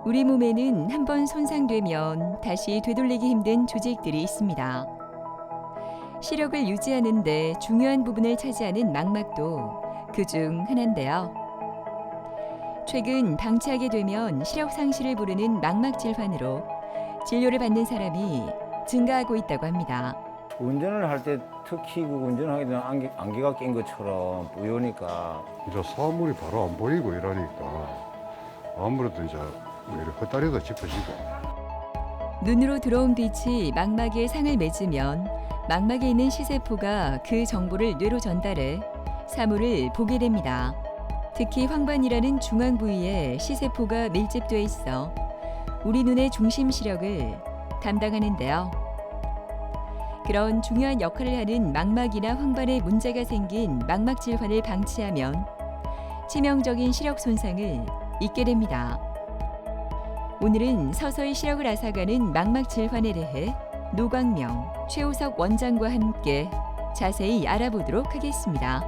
우리 몸에는 한번 손상되면 다시 되돌리기 힘든 조직들이 있습니다. 시력을 유지하는 데 중요한 부분을 차지하는 망막도 그중 하나인데요. 최근 방치하게 되면 시력 상실을 부르는 망막 질환으로 진료를 받는 사람이 증가하고 있다고 합니다. 운전을 할 때 특히 그 운전하게 되면 안개가 낀 것처럼 뿌요니까 이제 사물이 바로 안 보이고 이러니까 아무래도 이제 헛다리가 짚어지고. 눈으로 들어온 빛이 망막에 상을 맺으면 망막에 있는 시세포가 그 정보를 뇌로 전달해 사물을 보게 됩니다. 특히 황반이라는 중앙 부위에 시세포가 밀집돼 있어 우리 눈의 중심 시력을 담당하는데요. 그런 중요한 역할을 하는 망막이나 황반에 문제가 생긴 망막 질환을 방치하면 치명적인 시력 손상을 입게 됩니다. 오늘은 서서히 시력을 앗아가는 망막 질환에 대해 노광명, 최우석 원장과 함께 자세히 알아보도록 하겠습니다.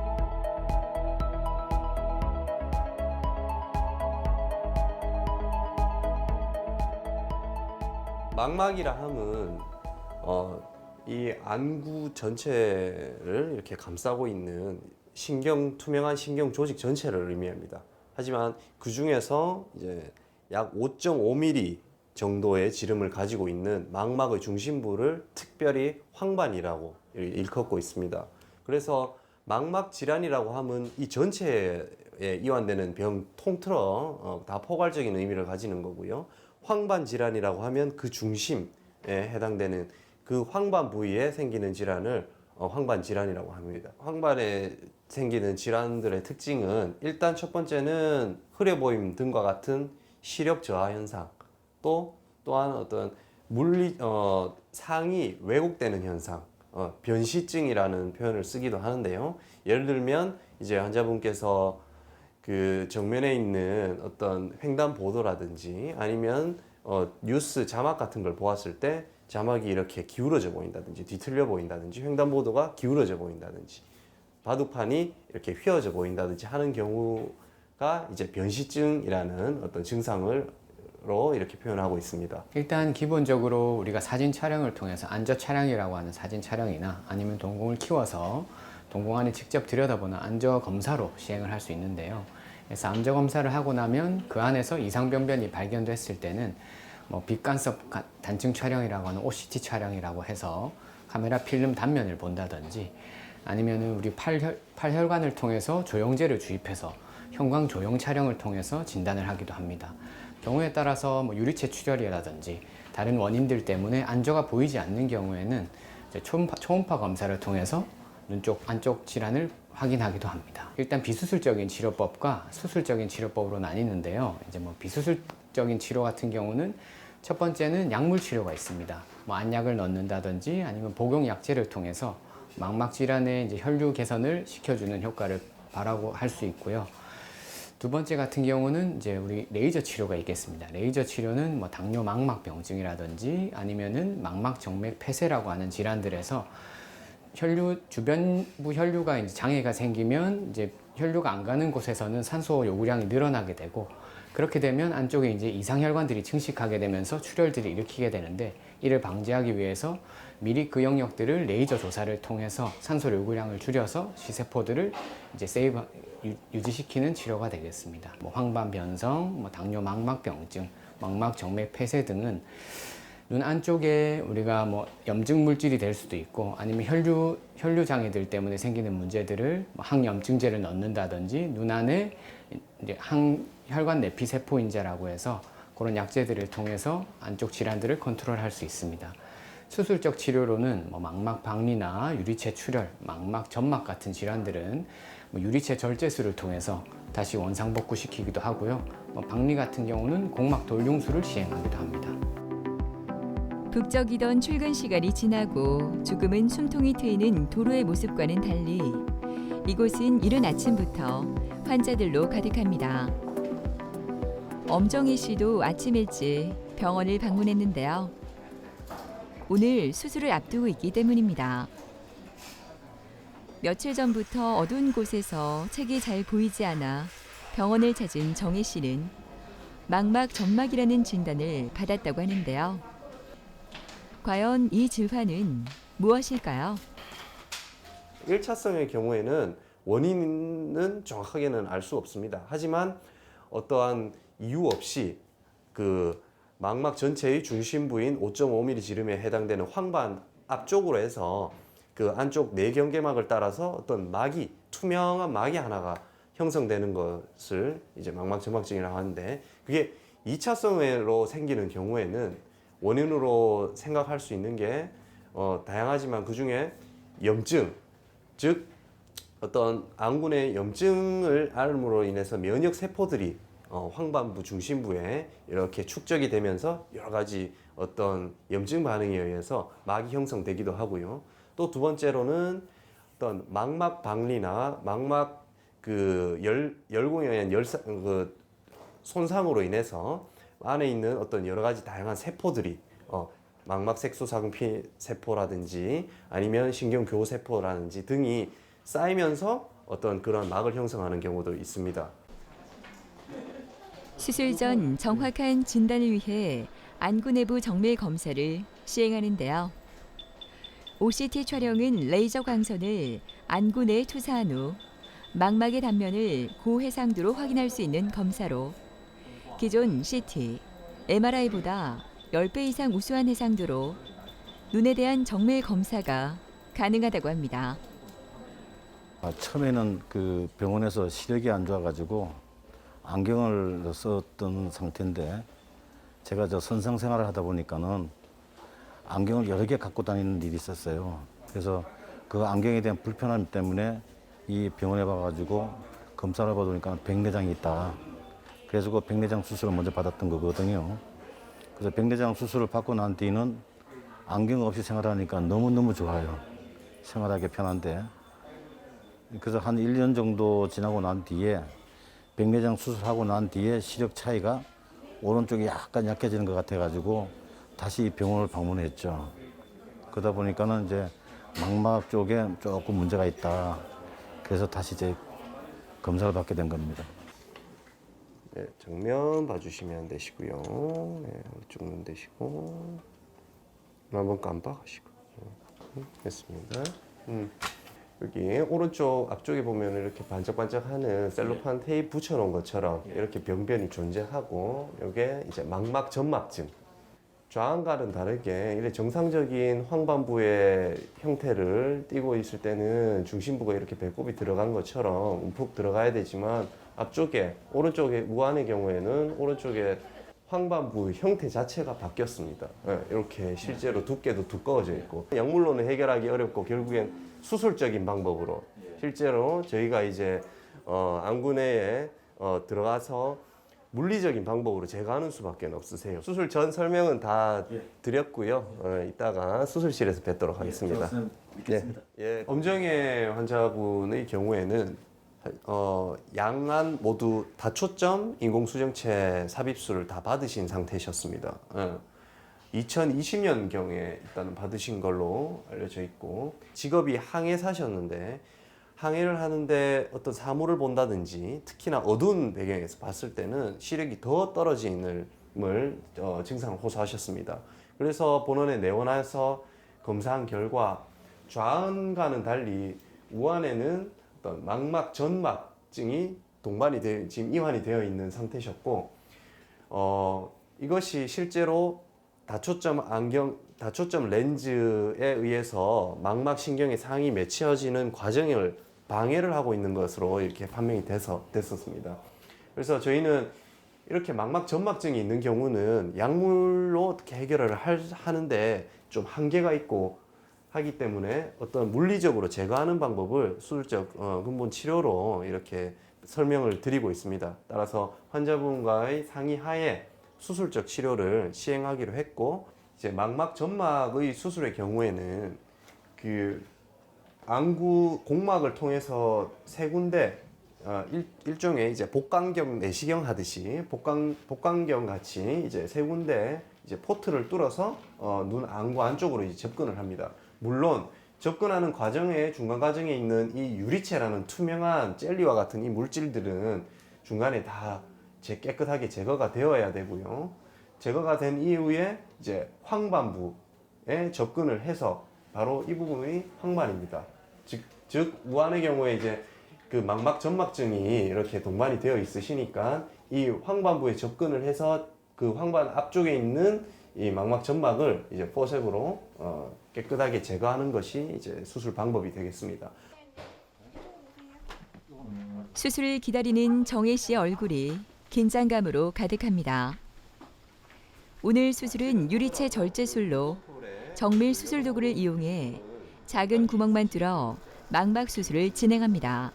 망막이라 함은 이 안구 전체를 이렇게 감싸고 있는 투명한 신경 조직 전체를 의미합니다. 하지만 그 중에서 이제 약 5.5mm 정도의 지름을 가지고 있는 망막의 중심부를 특별히 황반이라고 일컫고 있습니다. 그래서 망막 질환이라고 하면 이 전체에 이완되는 병 통틀어 다 포괄적인 의미를 가지는 거고요. 황반 질환이라고 하면 그 중심에 해당되는 그 황반 부위에 생기는 질환을 황반 질환이라고 합니다. 황반에 생기는 질환들의 특징은 일단 첫 번째는 흐려 보임 등과 같은 시력 저하 현상, 또한 어떤 상이 왜곡되는 현상, 변시증이라는 표현을 쓰기도 하는데요. 예를 들면 이제 환자분께서 그 정면에 있는 어떤 횡단 보도라든지 아니면 뉴스 자막 같은 걸 보았을 때 자막이 이렇게 기울어져 보인다든지 뒤틀려 보인다든지 횡단보도가 기울어져 보인다든지 바둑판이 이렇게 휘어져 보인다든지 하는 경우가 이제 변시증이라는 어떤 증상으로 이렇게 표현하고 있습니다. 일단 기본적으로 우리가 사진 촬영을 통해서 안저 촬영이라고 하는 사진 촬영이나 아니면 동공을 키워서 동공 안에 직접 들여다보는 안저 검사로 시행을 할 수 있는데요. 그래서 안저 검사를 하고 나면 그 안에서 이상 변변이 발견됐을 때는 뭐 빛간섭 단층 촬영이라고 하는 OCT 촬영이라고 해서 카메라 필름 단면을 본다든지 아니면은 우리 팔혈관을 통해서 조영제를 주입해서 형광 조영 촬영을 통해서 진단을 하기도 합니다. 경우에 따라서 뭐 유리체 출혈이라든지 다른 원인들 때문에 안저가 보이지 않는 경우에는 이제 초음파 검사를 통해서 눈 쪽 안쪽 질환을 확인하기도 합니다. 일단 비수술적인 치료법과 수술적인 치료법으로 나뉘는데요. 이제 뭐 비수술적인 치료 같은 경우는 첫 번째는 약물 치료가 있습니다. 뭐 안약을 넣는다든지 아니면 복용 약제를 통해서 망막 질환의 이제 혈류 개선을 시켜주는 효과를 바라고 할 수 있고요. 두 번째 같은 경우는 이제 우리 레이저 치료가 있겠습니다. 레이저 치료는 뭐 당뇨 망막 병증이라든지 아니면은 망막 정맥 폐쇄라고 하는 질환들에서 주변부 혈류가 이제 장애가 생기면 이제 혈류가 안 가는 곳에서는 산소 요구량이 늘어나게 되고 그렇게 되면 안쪽에 이제 이상혈관들이 증식하게 되면서 출혈들이 일으키게 되는데 이를 방지하기 위해서 미리 그 영역들을 레이저 조사를 통해서 산소 요구량을 줄여서 시세포들을 이제 유지시키는 치료가 되겠습니다. 뭐 황반 변성, 뭐 당뇨 망막 병증, 망막 정맥 폐쇄 등은 눈 안쪽에 우리가 뭐 염증 물질이 될 수도 있고 아니면 혈류 장애들 때문에 생기는 문제들을 뭐 항염증제를 넣는다든지 눈 안에 이제 혈관 내피 세포인자라고 해서 그런 약제들을 통해서 안쪽 질환들을 컨트롤할 수 있습니다. 수술적 치료로는 뭐 망막 박리나 유리체 출혈, 망막 점막 같은 질환들은 뭐 유리체 절제술을 통해서 다시 원상 복구시키기도 하고요. 뭐 박리 같은 경우는 공막 돌흉술을 시행하기도 합니다. 북적이던 출근 시간이 지나고 조금은 숨통이 트이는 도로의 모습과는 달리 이곳은 이른 아침부터 환자들로 가득합니다. 엄정희 씨도 아침 일찍 병원을 방문했는데요. 오늘 수술을 앞두고 있기 때문입니다. 며칠 전부터 어두운 곳에서 책이 잘 보이지 않아 병원을 찾은 정혜 씨는 망막 점막이라는 진단을 받았다고 하는데요. 과연 이 질환은 무엇일까요? 1차성의 경우에는 원인은 정확하게는 알 수 없습니다. 하지만 어떠한 이유 없이 그 망막 전체의 중심부인 5.5mm 지름에 해당되는 황반 앞쪽으로 해서 그 안쪽 내경계막을 따라서 어떤 막이, 투명한 막이 하나가 형성되는 것을 이제 망막 점막증이라고 하는데, 그게 2차성으로 생기는 경우에는 원인으로 생각할 수 있는 게 다양하지만 그 중에 염증, 즉 어떤 안군의 염증을 앓음으로 인해서 면역 세포들이 황반부 중심부에 이렇게 축적이 되면서 여러 가지 어떤 염증 반응에 의해서 막이 형성되기도 하고요. 또 두 번째로는 어떤 망막 박리나 망막 그 열공에 의한 그 손상으로 인해서 안에 있는 어떤 여러 가지 다양한 세포들이 망막 색소상피 세포라든지 아니면 신경교호 세포라든지 등이 쌓이면서 어떤 그런 막을 형성하는 경우도 있습니다. 수술 전 정확한 진단을 위해 안구 내부 정밀 검사를 시행하는데요. OCT 촬영은 레이저 광선을 안구 내에 투사한 후 망막의 단면을 고해상도로 확인할 수 있는 검사로 기존 CT, MRI보다 10배 이상 우수한 해상도로 눈에 대한 정밀 검사가 가능하다고 합니다. 처음에는 그 병원에서 시력이 안 좋아가지고 안경을 썼던 상태인데, 제가 선상 생활을 하다 보니까는 안경을 여러 개 갖고 다니는 일이 있었어요. 그래서 그 안경에 대한 불편함 때문에 이 병원에 와가지고 검사를 받으니까 백내장이 있다. 그래서 그 백내장 수술을 먼저 받았던 거거든요. 그래서 백내장 수술을 받고 난 뒤는 안경 없이 생활하니까 너무너무 좋아요. 생활하기 편한데. 그래서 한 1년 정도 지나고 난 뒤에 백내장 수술하고 난 뒤에 시력 차이가 오른쪽이 약간 약해지는 것 같아가지고 다시 병원을 방문했죠. 그러다 보니까는 이제 망막 쪽에 조금 문제가 있다. 그래서 다시 이제 검사를 받게 된 겁니다. 네, 정면 봐주시면 되시고요. 네, 오른쪽 눈 되시고 한번 깜빡하시고. 됐습니다. 여기 오른쪽 앞쪽에 보면 이렇게 반짝반짝하는 셀로판 테이프 붙여놓은 것처럼 이렇게 병변이 존재하고, 이게 이제 망막 점막증. 좌안과는 다르게 이렇게 정상적인 황반부의 형태를 띠고 있을 때는 중심부가 이렇게 배꼽이 들어간 것처럼 움푹 들어가야 되지만, 앞쪽에 오른쪽에 우안의 경우에는 오른쪽에 황반부 형태 자체가 바뀌었습니다. 이렇게 실제로 두께도 두꺼워져 있고, 약물로는 해결하기 어렵고 결국엔 수술적인 방법으로 실제로 저희가 이제 안구 내에 들어가서 물리적인 방법으로 제거하는 수밖에 없으세요. 수술 전 설명은 다 드렸고요. 이따가 수술실에서 뵙도록 하겠습니다. 예, 엄정혜 환자분의 경우에는 양안 모두 다초점 인공수정체 삽입술을 다 받으신 상태셨습니다. 2020년경에 일단은 받으신 걸로 알려져 있고, 직업이 항해사셨는데 항해를 하는데 어떤 사물을 본다든지 특히나 어두운 배경에서 봤을 때는 시력이 더 떨어짐을 증상을 호소하셨습니다. 그래서 본원에 내원해서 검사한 결과 좌안과는 달리 우안에는 어떤 망막 점막증이 지금 이완이 되어 있는 상태셨고, 이것이 실제로 다초점 렌즈에 의해서 망막 신경의 상이 맺혀지는 과정을 방해를 하고 있는 것으로 이렇게 판명이 됐었습니다. 그래서 저희는 이렇게 망막 점막증이 있는 경우는 약물로 어떻게 해결을 하는데 좀 한계가 있고 하기 때문에 어떤 물리적으로 제거하는 방법을 수술적 근본 치료로 이렇게 설명을 드리고 있습니다. 따라서 환자분과의 상의하에 수술적 치료를 시행하기로 했고, 이제 망막 점막의 수술의 경우에는 그 안구 공막을 통해서 세 군데 일종의 이제 복강경 내시경 하듯이 복강경 같이 이제 세 군데 이제 포트를 뚫어서 눈 안구 안쪽으로 이제 접근을 합니다. 물론 접근하는 과정에 중간 과정에 있는 이 유리체라는 투명한 젤리와 같은 이 물질들은 중간에 다 깨끗하게 제거가 되어야 되고요. 제거가 된 이후에 이제 황반부에 접근을 해서 바로 이 부분이 황반입니다. 즉 우한의 경우에 이제 그 망막 점막증이 이렇게 동반이 되어 있으시니까 이 황반부에 접근을 해서 그 황반 앞쪽에 있는 이 망막 점막을 이제 포셉으로 깨끗하게 제거하는 것이 이제 수술 방법이 되겠습니다. 수술을 기다리는 정혜 씨의 얼굴이 긴장감으로 가득합니다. 오늘 수술은 유리체 절제술로 정밀 수술 도구를 이용해 작은 구멍만 뚫어 망막 수술을 진행합니다.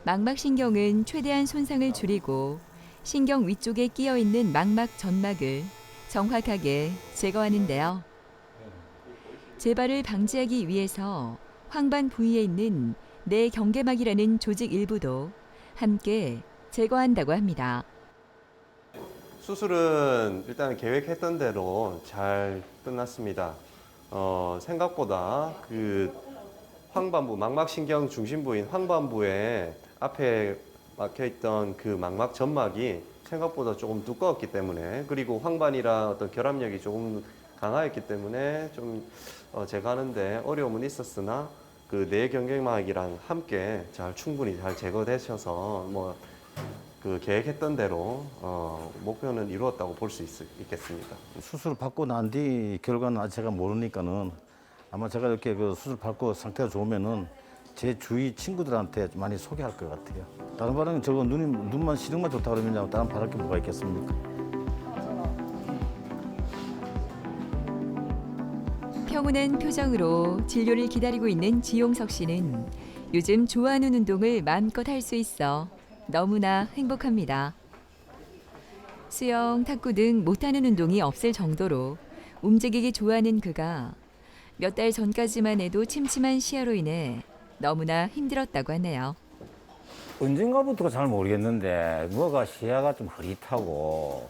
망막 신경은 최대한 손상을 줄이고 신경 위쪽에 끼어 있는 망막 점막을 정확하게 제거하는데요. 재발을 방지하기 위해서 황반 부위에 있는 내경계막이라는 조직 일부도 함께 제거한다고 합니다. 수술은 일단 계획했던 대로 잘 끝났습니다. 생각보다 그 황반부, 망막신경 중심부인 황반부에 앞에 막혀있던 그 망막 점막이 생각보다 조금 두꺼웠기 때문에, 그리고 황반이라 어떤 결합력이 조금 강하였기 때문에 좀 제거하는데 어려움은 있었으나 그 내경계막이랑 함께 충분히 잘 제거되셔서 그 계획했던 대로 목표는 이루었다고 볼 수 있겠습니다. 수술 받고 난 뒤 결과는 아직 제가 모르니까는 아마 제가 이렇게 그 수술 받고 상태가 좋으면은 제 주위 친구들한테 많이 소개할 것 같아요. 다른 바람은 저거 눈만 시력만 좋다 그러면 다른 바랄 게 뭐가 있겠습니까? 평온한 표정으로 진료를 기다리고 있는 지용석 씨는 요즘 좋아하는 운동을 마음껏 할 수 있어 너무나 행복합니다. 수영, 탁구 등 못하는 운동이 없을 정도로 움직이기 좋아하는 그가 몇 달 전까지만 해도 침침한 시야로 인해 너무나 힘들었다고 하네요. 언젠가부터가 잘 모르겠는데 뭐가 시야가 좀 흐릿하고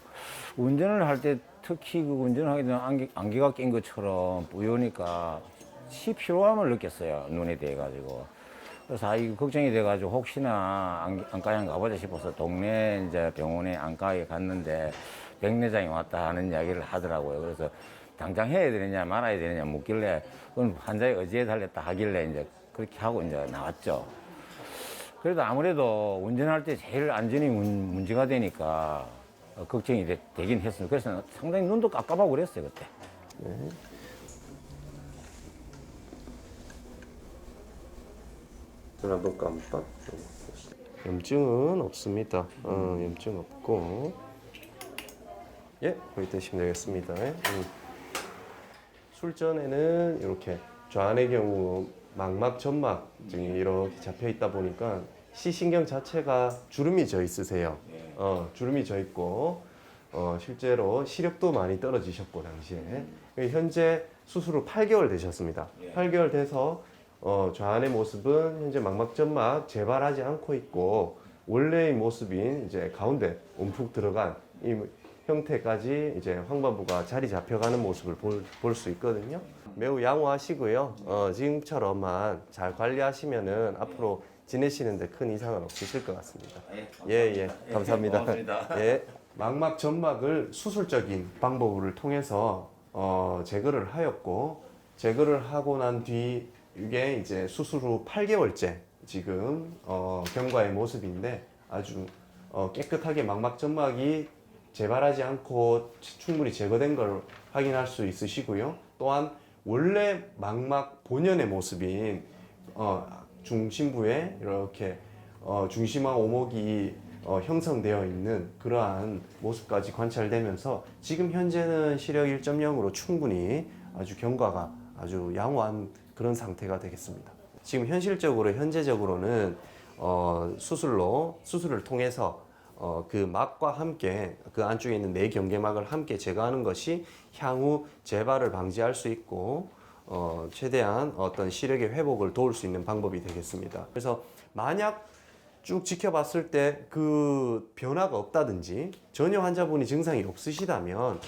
운전을 할 때 특히 그 운전하게 되면 안개가 낀 것처럼 뿌여니까 피로함을 느꼈어요. 눈에 대해가지고. 그래서 이거 걱정이 돼가지고 혹시나 안과에 안 가보자 싶어서 동네 이제 병원에 안과에 갔는데 백내장이 왔다 하는 이야기를 하더라고요. 그래서 당장 해야 되느냐 말아야 되느냐 묻길래 그건 환자의 의지에 달렸다 하길래 이제 그렇게 하고 이제 나왔죠. 그래도 아무래도 운전할 때 제일 안전이 문제가 되니까 걱정이 되긴 했습니다. 그래서 상당히 눈도 깝깝하고 그랬어요, 그때. 네. 눈 한번 깜빡. 염증은 없습니다. 염증 없고. 예, 거기 드시면 되겠습니다. 술전에는 이렇게 좌안의 경우 망막 점막증이 이렇게 잡혀 있다 보니까 시신경 자체가 주름이 져 있으세요. 주름이 져 있고 실제로 시력도 많이 떨어지셨고 당시에 현재 수술 후 8개월 되셨습니다. 8개월 돼서 좌안의 모습은 현재 망막 점막 재발하지 않고 있고 원래의 모습인 이제 가운데 움푹 들어간 이 형태까지 이제 황반부가 자리 잡혀가는 모습을 볼 수 있거든요. 매우 양호하시고요. 지금처럼만 잘 관리하시면은 앞으로 지내시는데 큰 이상은 없으실 것 같습니다. 예, 감사합니다. 예, 망막 점막을 수술적인 방법을 통해서 제거를 하였고 제거를 하고 난 뒤 이게 이제 수술 후 8개월째 지금 경과의 모습인데 아주 깨끗하게 망막 점막이 재발하지 않고 충분히 제거된 걸 확인할 수 있으시고요. 또한 원래 망막 본연의 모습인 중심부에 이렇게 중심화 오목이 형성되어 있는 그러한 모습까지 관찰되면서 지금 현재는 시력 1.0으로 충분히 아주 경과가 아주 양호한 그런 상태가 되겠습니다. 지금 현재적으로는 수술을 통해서 그 막과 함께 그 안쪽에 있는 내경계막을 함께 제거하는 것이 향후 재발을 방지할 수 있고 최대한 어떤 시력의 회복을 도울 수 있는 방법이 되겠습니다. 그래서 만약 쭉 지켜봤을 때 그 변화가 없다든지 전혀 환자분이 증상이 없으시다면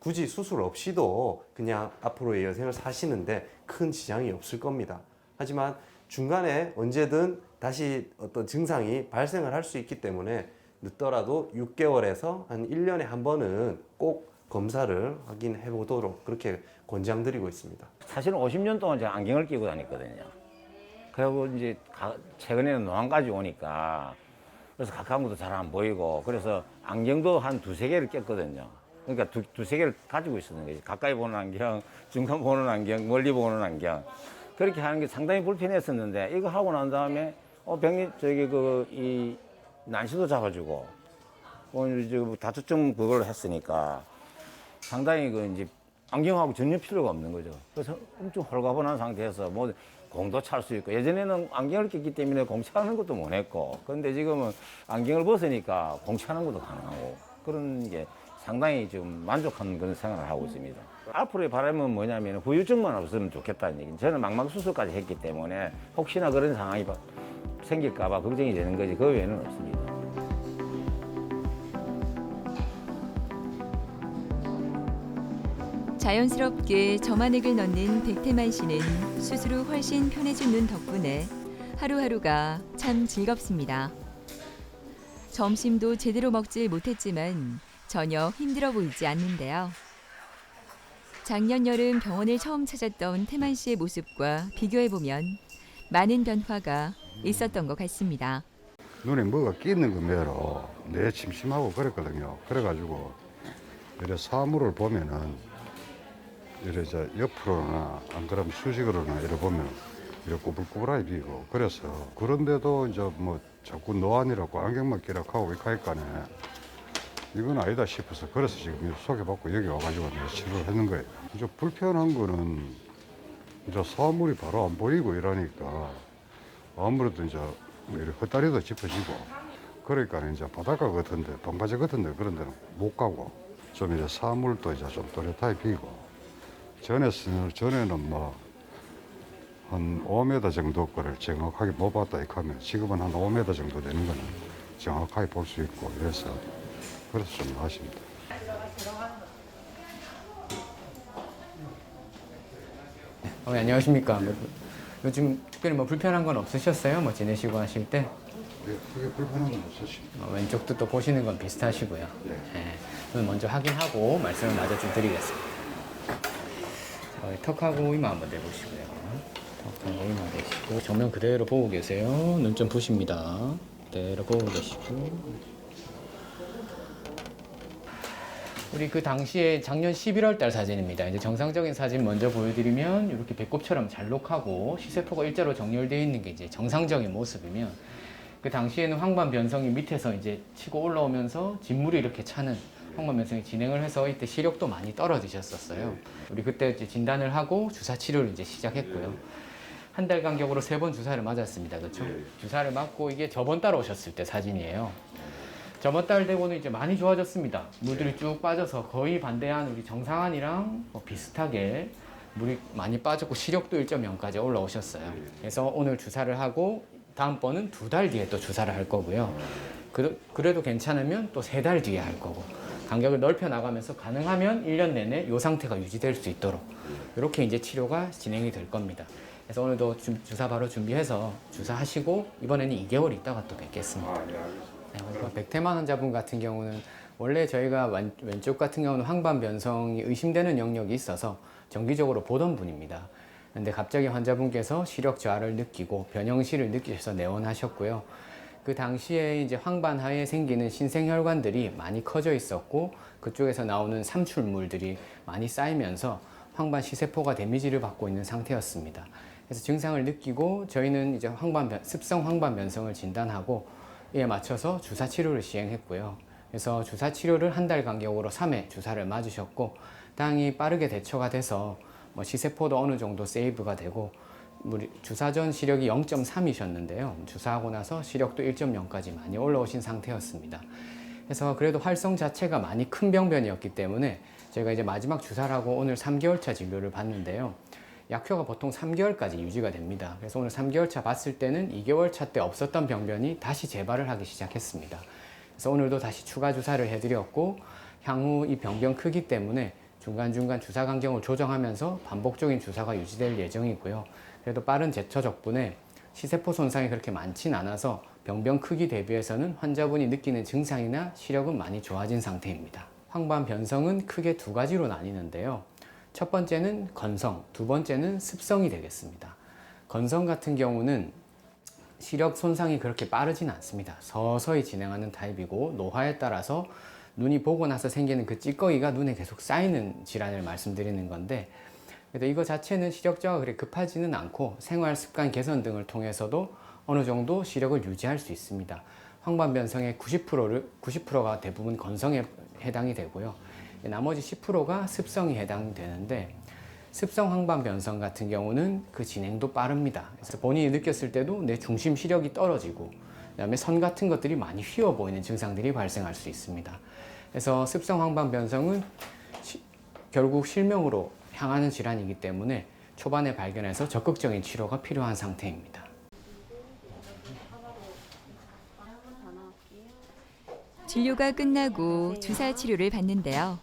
굳이 수술 없이도 그냥 앞으로의 여생을 사시는데 큰 지장이 없을 겁니다. 하지만 중간에 언제든 다시 어떤 증상이 발생을 할 수 있기 때문에 늦더라도 6개월에서 한 1년에 한 번은 꼭 검사를 확인해 보도록 그렇게 권장드리고 있습니다. 사실은 50년 동안 제가 안경을 끼고 다녔거든요. 그리고 이제 최근에는 노안까지 오니까 그래서 가까운 것도 잘 안 보이고 그래서 안경도 한 두세 개를 꼈거든요. 그러니까 두세 개를 가지고 있었는 거지. 가까이 보는 안경, 중간 보는 안경, 멀리 보는 안경. 그렇게 하는 게 상당히 불편했었는데 이거 하고 난 다음에 이 난시도 잡아주고 이제 다투증 그걸 했으니까 상당히 그 이제 안경하고 전혀 필요가 없는 거죠. 그래서 엄청 홀가분한 상태에서 뭐 공도 찰 수 있고 예전에는 안경을 꼈기 때문에 공차는 것도 못 했고 그런데 지금은 안경을 벗으니까 공차는 것도 가능하고 그런 게 상당히 좀 만족한 그런 생활을 하고 있습니다. 앞으로의 바람은 뭐냐면 후유증만 없으면 좋겠다는 얘기는 저는 망막 수술까지 했기 때문에 혹시나 그런 상황이 생길까 봐 걱정이 되는 거지 그 외에는 없습니다. 자연스럽게 점안액을 넣는 백태만 씨는 수술 후 훨씬 편해진 눈 덕분에 하루하루가 참 즐겁습니다. 점심도 제대로 먹지 못했지만 전혀 힘들어 보이지 않는데요. 작년 여름 병원을 처음 찾았던 태만 씨의 모습과 비교해보면 많은 변화가 있었던 것 같습니다. 눈에 뭐가 끼는 거 매로 내 심심하고 그랬거든요. 그래가지고 이래 사물을 보면은 이래 저 옆으로나 안 그러면 수직으로나 이래 보면 이래 꾸불꾸불하게 비고 그래서 그런데도 이제 뭐 자꾸 노안이라고 안경만 끼라고 하고 이렇게 하니까네 이건 아니다 싶어서 그래서 지금 소개받고 여기 와가지고 내가 치료를 했는 거예요. 이제 불편한 거는 이제 사물이 바로 안 보이고 이러니까 아무래도 이제 이렇게 헛다리도 짚어지고 그러니까 이제 바닷가 같은데 방파제 같은데 그런 데는 못 가고 좀 이제 사물도 이제 좀 또렷하게 비고 전에는 뭐 한 5m 정도 거를 정확하게 못 봤다 이렇게 하면 지금은 한 5m 정도 되는 거는 정확하게 볼 수 있고 그래서 좀 나아집니다. 안녕하십니까. 요즘 특별히 뭐 불편한 건 없으셨어요? 뭐 지내시고 하실 때? 네, 크게 불편한 건 없으십니다. 왼쪽도 또 보시는 건 비슷하시고요. 눈 먼저 확인하고 말씀을 마저 좀 드리겠습니다. 턱하고 이마 한번 대보시고요. 턱하고 이마 대시고 정면 그대로 보고 계세요. 눈 좀 부십니다. 그대로 보고 계시고 우리 그 당시에 작년 11월 달 사진입니다. 이제 정상적인 사진 먼저 보여드리면 이렇게 배꼽처럼 잘록하고 시세포가 일자로 정렬되어 있는 게 이제 정상적인 모습이면 그 당시에는 황반 변성이 밑에서 이제 치고 올라오면서 진물이 이렇게 차는 황반 변성이 진행을 해서 이때 시력도 많이 떨어지셨었어요. 우리 그때 이제 진단을 하고 주사 치료를 이제 시작했고요. 한 달 간격으로 3번 주사를 맞았습니다. 그렇죠? 주사를 맞고 이게 저번 달 오셨을 때 사진이에요. 저번 달 되고는 이제 많이 좋아졌습니다. 물들이 쭉 빠져서 거의 반대한 우리 정상안이랑 비슷하게 물이 많이 빠졌고 시력도 1.0까지 올라오셨어요. 그래서 오늘 주사를 하고 다음번은 2달 뒤에 또 주사를 할 거고요. 그래도 괜찮으면 또 3달 뒤에 할 거고 간격을 넓혀 나가면서 가능하면 1년 내내 이 상태가 유지될 수 있도록 이렇게 이제 치료가 진행이 될 겁니다. 그래서 오늘도 주사 바로 준비해서 주사하시고 이번에는 2개월 있다가 또 뵙겠습니다. 네, 백태만 환자분 같은 경우는 원래 저희가 왼쪽 같은 경우는 황반 변성이 의심되는 영역이 있어서 정기적으로 보던 분입니다. 근데 갑자기 환자분께서 시력 저하를 느끼고 변형실을 느끼셔서 내원하셨고요. 그 당시에 이제 황반하에 생기는 신생혈관들이 많이 커져 있었고 그쪽에서 나오는 삼출물들이 많이 쌓이면서 황반 시세포가 데미지를 받고 있는 상태였습니다. 그래서 증상을 느끼고 저희는 이제 습성 황반 변성을 진단하고 이에 맞춰서 주사 치료를 시행했고요. 그래서 주사 치료를 한 달 간격으로 3회 주사를 맞으셨고 다행히 빠르게 대처가 돼서 뭐 시세포도 어느 정도 세이브가 되고 주사 전 시력이 0.3이셨는데요. 주사하고 나서 시력도 1.0까지 많이 올라오신 상태였습니다. 그래서 그래도 활성 자체가 많이 큰 병변이었기 때문에 저희가 이제 마지막 주사를 하고 오늘 3개월 차 진료를 받는데요. 약효가 보통 3개월까지 유지가 됩니다. 그래서 오늘 3개월 차 봤을 때는 2개월 차 때 없었던 병변이 다시 재발을 하기 시작했습니다. 그래서 오늘도 다시 추가 주사를 해드렸고 향후 이 병변 크기 때문에 중간중간 주사 간격을 조정하면서 반복적인 주사가 유지될 예정이고요. 그래도 빠른 제처 덕분에 시세포 손상이 그렇게 많진 않아서 병변 크기 대비해서는 환자분이 느끼는 증상이나 시력은 많이 좋아진 상태입니다. 황반 변성은 크게 두 가지로 나뉘는데요. 첫 번째는 건성, 두 번째는 습성이 되겠습니다. 건성 같은 경우는 시력 손상이 그렇게 빠르진 않습니다. 서서히 진행하는 타입이고 노화에 따라서 눈이 보고 나서 생기는 그 찌꺼기가 눈에 계속 쌓이는 질환을 말씀드리는 건데, 그래도 이거 자체는 시력저하가 그렇게 급하지는 않고 생활 습관 개선 등을 통해서도 어느 정도 시력을 유지할 수 있습니다. 황반 변성의 90%가 대부분 건성에 해당이 되고요. 나머지 10%가 습성이 해당되는데, 습성 황반 변성 같은 경우는 그 진행도 빠릅니다. 그래서 본인이 느꼈을 때도 내 중심 시력이 떨어지고, 그다음에 선 같은 것들이 많이 휘어 보이는 증상들이 발생할 수 있습니다. 그래서 습성 황반 변성은 결국 실명으로 향하는 질환이기 때문에 초반에 발견해서 적극적인 치료가 필요한 상태입니다. 진료가 끝나고 주사 치료를 받는데요.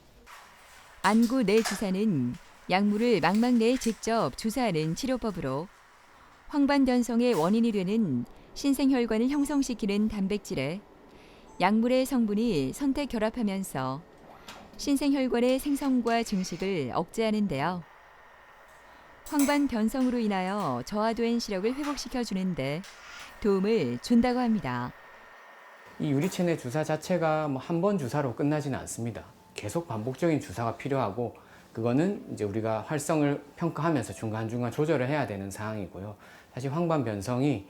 안구 내 주사는 약물을 망막 내에 직접 주사하는 치료법으로 황반 변성의 원인이 되는 신생혈관을 형성시키는 단백질에 약물의 성분이 선택 결합하면서 신생혈관의 생성과 증식을 억제하는데요. 황반 변성으로 인하여 저하된 시력을 회복시켜 주는데 도움을 준다고 합니다. 이 유리체내 주사 자체가 한 번 주사로 끝나지는 않습니다. 계속 반복적인 주사가 필요하고, 그거는 이제 우리가 활성을 평가하면서 중간중간 조절을 해야 되는 사항이고요. 사실 황반 변성이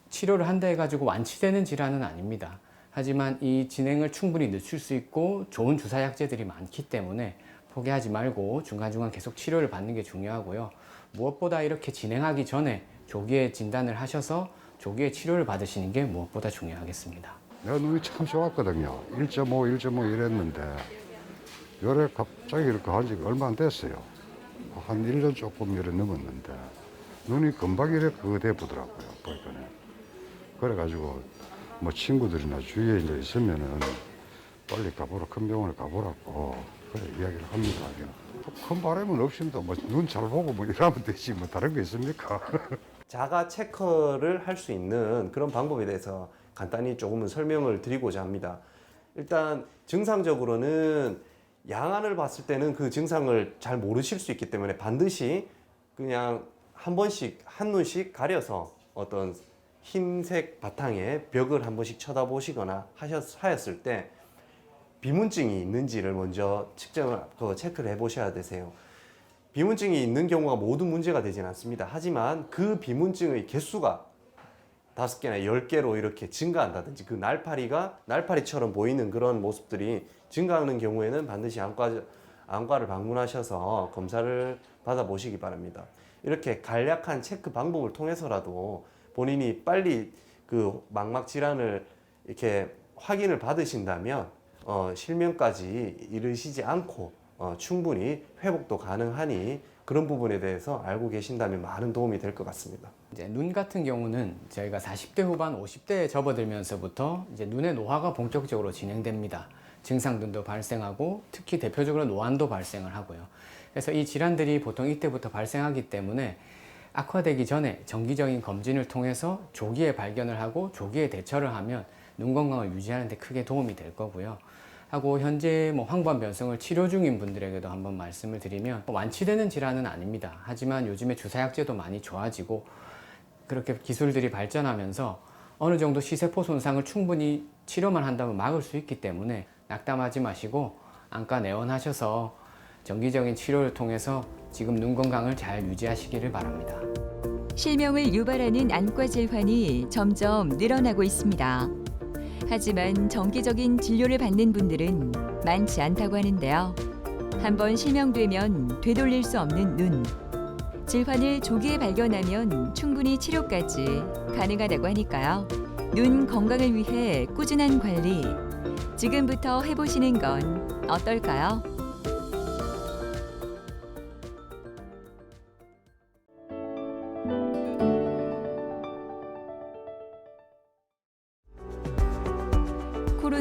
치료를 한다 해가지고 완치되는 질환은 아닙니다. 하지만 이 진행을 충분히 늦출 수 있고 좋은 주사약제들이 많기 때문에 포기하지 말고 중간중간 계속 치료를 받는 게 중요하고요. 무엇보다 이렇게 진행하기 전에 조기에 진단을 하셔서 조기에 치료를 받으시는 게 무엇보다 중요하겠습니다. 내가 눈이 참 좋았거든요. 1.5 이랬는데 요래 갑자기 이렇게 한 지가 얼마 안 됐어요. 한 1년 조금 이래 넘었는데 눈이 금방 이렇게 그거 돼 보더라고요. 보니까는. 그래가지고 뭐 친구들이나 주위에 이제 있으면은 빨리 가보라, 큰 병원에 가보라고 그래 이야기를 합니다. 큰 바람은 없습니다. 뭐 눈 잘 보고 뭐 이러면 되지 뭐 다른 게 있습니까? 자가 체크를 할 수 있는 그런 방법에 대해서 간단히 조금은 설명을 드리고자 합니다. 일단 증상적으로는 양안을 봤을 때는 그 증상을 잘 모르실 수 있기 때문에 반드시 그냥 한 번씩 한눈씩 가려서 어떤 흰색 바탕에 벽을 한 번씩 쳐다보시거나 하였을 때 비문증이 있는지를 먼저 체크를 해보셔야 되세요. 비문증이 있는 경우가 모두 문제가 되진 않습니다. 하지만 그 비문증의 개수가 5개나 10개로 이렇게 증가한다든지 그 날파리처럼 보이는 그런 모습들이 증가하는 경우에는 반드시 안과를 방문하셔서 검사를 받아보시기 바랍니다. 이렇게 간략한 체크 방법을 통해서라도 본인이 빨리 그 망막 질환을 이렇게 확인을 받으신다면 실명까지 이르시지 않고 충분히 회복도 가능하니 그런 부분에 대해서 알고 계신다면 많은 도움이 될 것 같습니다. 이제 눈 같은 경우는 저희가 40대 후반 50대에 접어들면서부터 이제 눈의 노화가 본격적으로 진행됩니다. 증상들도 발생하고 특히 대표적으로 노안도 발생을 하고요. 그래서 이 질환들이 보통 이때부터 발생하기 때문에 악화되기 전에 정기적인 검진을 통해서 조기에 발견을 하고 조기에 대처를 하면 눈 건강을 유지하는 데 크게 도움이 될 거고요. 하고 현재 황반 변성을 치료 중인 분들에게도 한번 말씀을 드리면 완치되는 질환은 아닙니다. 하지만 요즘에 주사약제도 많이 좋아지고 그렇게 기술들이 발전하면서 어느 정도 시세포 손상을 충분히 치료만 한다면 막을 수 있기 때문에 낙담하지 마시고 안과 내원하셔서 정기적인 치료를 통해서 지금 눈 건강을 잘 유지하시기를 바랍니다. 실명을 유발하는 안과 질환이 점점 늘어나고 있습니다. 하지만 정기적인 진료를 받는 분들은 많지 않다고 하는데요. 한번 실명되면 되돌릴 수 없는 눈. 질환을 조기에 발견하면 충분히 치료까지 가능하다고 하니까요. 눈 건강을 위해 꾸준한 관리, 지금부터 해보시는 건 어떨까요?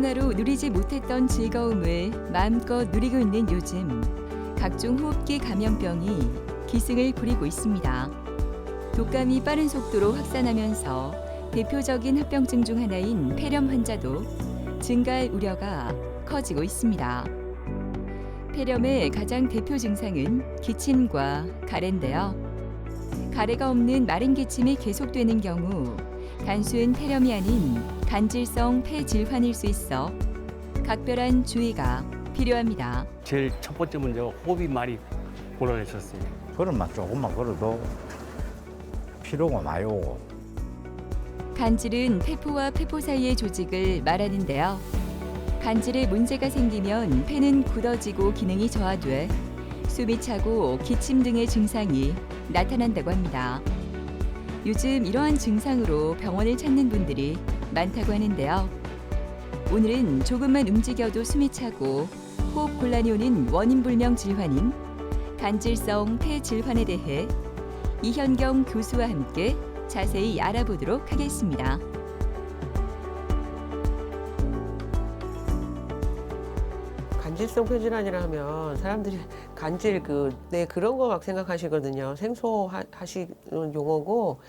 코로나로 누리지 못했던 즐거움을 마음껏 누리고 있는 요즘 각종 호흡기 감염병이 기승을 부리고 있습니다. 독감이 빠른 속도로 확산하면서 대표적인 합병증 중 하나인 폐렴 환자도 증가할 우려가 커지고 있습니다. 폐렴의 가장 대표 증상은 기침과 가래인데요. 가래가 없는 마른 기침이 계속되는 경우 단순 폐렴이 아닌 간질성 폐질환일 수 있어 각별한 주의가 필요합니다. 제일 첫 번째 문제가 호흡이 많이 곤란했었어요. 걸음만 조금만 걸어도 피로가 많이 오고. 간질은 폐포와 폐포 사이의 조직을 말하는데요. 간질에 문제가 생기면 폐는 굳어지고 기능이 저하돼 숨이 차고 기침 등의 증상이 나타난다고 합니다. 요즘 이러한 증상으로 병원을 찾는 분들이 많다고 하는데요. 오늘은 조금만 움직여도 숨이 차고 호흡 곤란이 오는 원인불명 질환인 간질성 폐질환에 대해 이현경 교수와 함께 자세히 알아보도록 하겠습니다. 간질성 폐질환이라 하면 사람들이 간질 그런 거 막 생각하시거든요. 생소하시는 용어고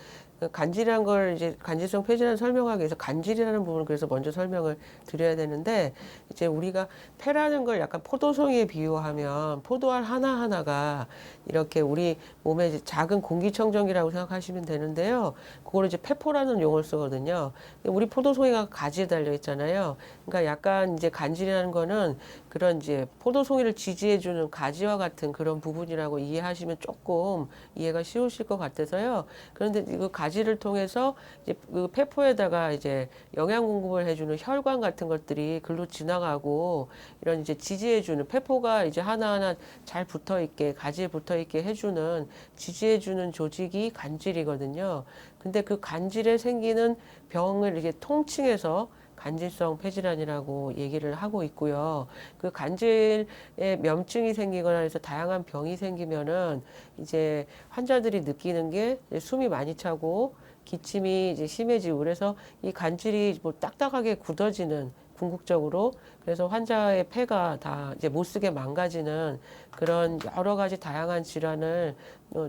간질이란 걸 이제 간질성 폐질환 설명하기 위해서 간질이라는 부분을 그래서 먼저 설명을 드려야 되는데 이제 우리가 폐라는 걸 약간 포도송이에 비유하면 포도알 하나하나가 이렇게 우리 몸에 이제 작은 공기청정기라고 생각하시면 되는데요. 그걸 이제 폐포라는 용어를 쓰거든요. 우리 포도송이가 가지에 달려 있잖아요. 그러니까 약간 이제 간질이라는 거는 그런 이제 포도송이를 지지해주는 가지와 같은 그런 부분이라고 이해하시면 조금 이해가 쉬우실 것 같아서요. 그런데 그 가지를 통해서 이제 그 폐포에다가 이제 영양 공급을 해주는 혈관 같은 것들이 글로 지나가고 이런 이제 지지해주는 폐포가 이제 하나하나 잘 붙어 있게 가지에 붙어 있게 해주는 지지해주는 조직이 간질이거든요. 근데 그 간질에 생기는 병을 이렇게 통칭해서 간질성 폐질환이라고 얘기를 하고 있고요. 그 간질에 염증이 생기거나 해서 다양한 병이 생기면은 이제 환자들이 느끼는 게 숨이 많이 차고 기침이 이제 심해지고 그래서 이 간질이 뭐 딱딱하게 굳어지는 궁극적으로 그래서 환자의 폐가 다 이제 못 쓰게 망가지는 그런 여러 가지 다양한 질환을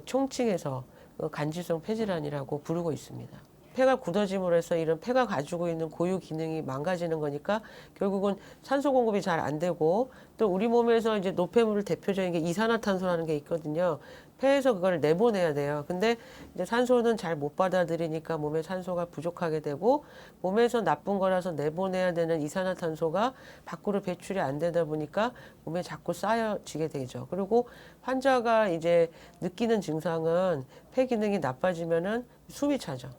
총칭해서 간질성 폐질환이라고 부르고 있습니다. 폐가 굳어짐으로 해서 이런 폐가 가지고 있는 고유 기능이 망가지는 거니까 결국은 산소 공급이 잘 안 되고 또 우리 몸에서 이제 노폐물을 대표적인 게 이산화탄소라는 게 있거든요. 폐에서 그걸 내보내야 돼요. 근데 이제 산소는 잘 못 받아들이니까 몸에 산소가 부족하게 되고 몸에서 나쁜 거라서 내보내야 되는 이산화탄소가 밖으로 배출이 안 되다 보니까 몸에 자꾸 쌓여지게 되죠. 그리고 환자가 이제 느끼는 증상은 폐 기능이 나빠지면은 숨이 차죠.